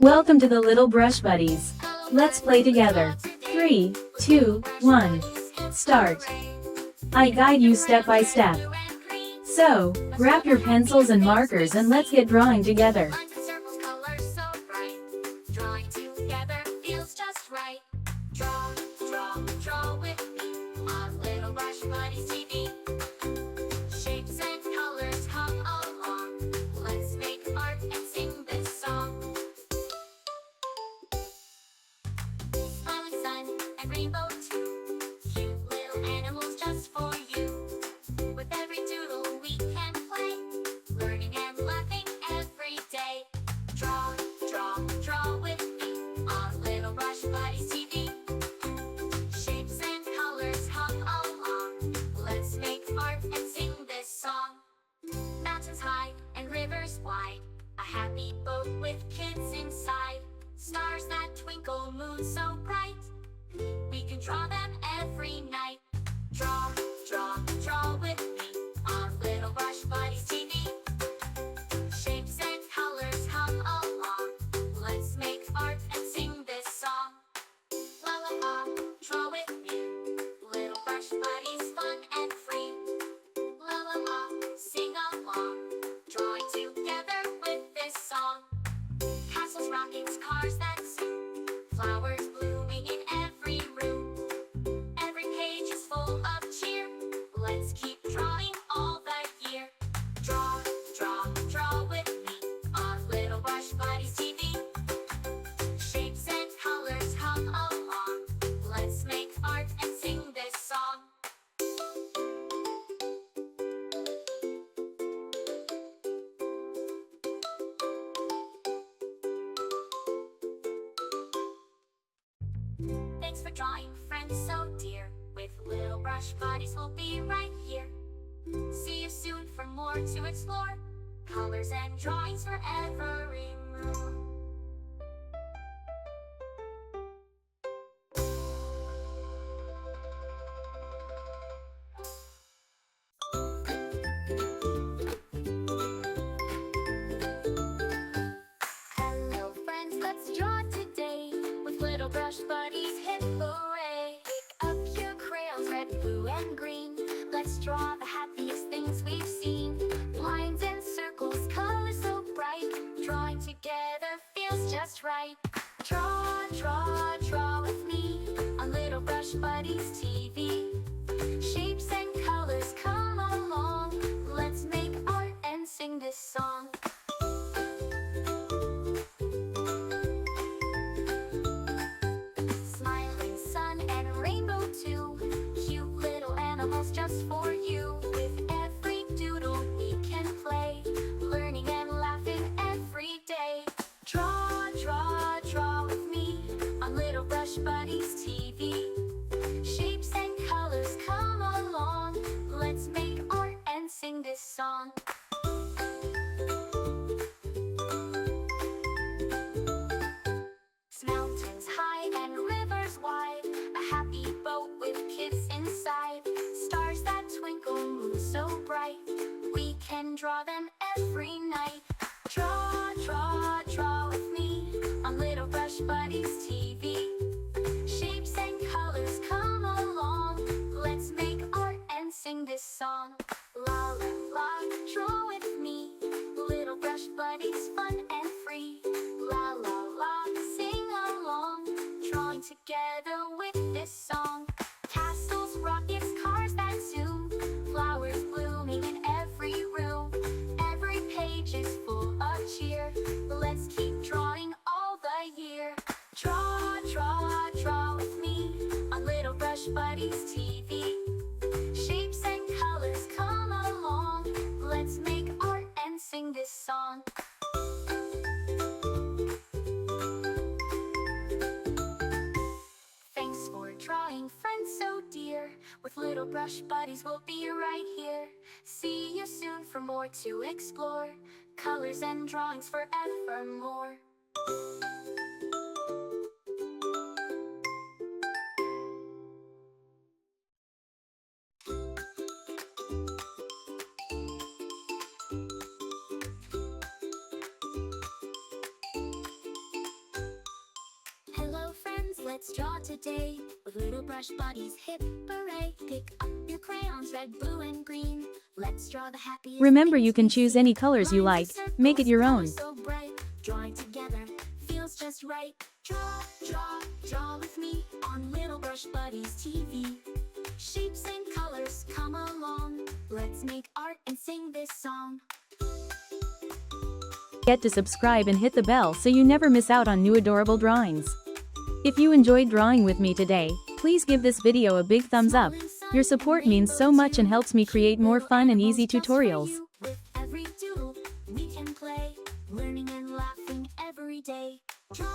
Welcome to the Little Brush Buddies. Let's play together. 3, 2, 1. Start. I guide you step by step. So, grab your pencils and markers and let's get drawing together. Draw with me on Little Brush Buddies TV. Shapes and colors come along. Let's make art and sing this song. Smiling sun and rainbow too. Cute little animals just for you. With every doodle we can play, learning and laughing every day. Draw with me on Little Brush Buddies TV. Shapes and colors come along. Let's make art and sing this song. Mountains high and rivers wide, a happy boat with kids inside. Stars that twinkle, moon so bright, we can draw them every night. Draw with me on Little Brush Buddies TV. Shapes and colors come along. Let's make art and sing this song. La la la, draw with me. Little Brush Buddies, fun and free. La la la, sing along. Drawing together with this song. Castles, rockets, cars that zoom. Flowers blooming in every room. Every page is full of cheer. Let's keep drawing all the year. Draw with me on Little Brush Buddies TV. Shapes and colors come along. Let's make art and sing this song. Thanks for drawing, friends so dear. With Little Brush Buddies, we'll be right here. See you soon for more to explore. Colors and drawings for every mood. Hello friends, let's draw today. With Little Brush Buddies, hip hooray! Pick up your crayons, red, blue, and green. Let's draw the happiest things we've seen. Lines and circles, colors so bright. Drawing together feels just right. Draw with me on Little Brush Buddies TV. Shapes and colors come along. Let's make art and sing this song. Smiling sun and rainbow too. Cute little animals just for you. With every doodle we can play, learning and laughing every day. Draw with me on Little Brush Buddies TV. Shapes and colors come along. Let's make art and sing this song. Mountains high and rivers wide, a happy boat with kids inside. Stars that twinkle, moon so bright, we can draw them every night. Draw with me on Little Brush Buddies TV. Shapes and colors come along. Let's make art and sing this song. La la la, draw with me. Little Brush Buddies, fun and free. La la la, sing along. Drawing together with this song. Castles, rockets, cars that zoom. Flowers blooming in every room. Every page is full of cheer. Let's keep drawing all the year. Draw with me on Little Brush Buddies TV. Shapes and colors come along. Let's make art and sing this song. Thanks for drawing, friends so dear. With Little Brush Buddies, we'll be right here. See you soon for more to explore. Colors and drawings forevermore. draw today with little brush buddies. Hip hooray! Pick up your crayons, red, blue, and green. Let's draw the happiest. Remember, you things can we choose see. any colors you like. Lines and Make it your own. circles, colors so bright. Drawing together feels just right. Draw with me on Little Brush Buddies TV. Shapes and colors come along. Let's make art and sing this song. Get to subscribe and hit the bell so you never miss out on new adorable drawings. If you enjoyed drawing with me today, please give this video a big thumbs up. Your support means so much and helps me create more fun and easy tutorials. With every doodle, we can play, learning and laughing every day. Draw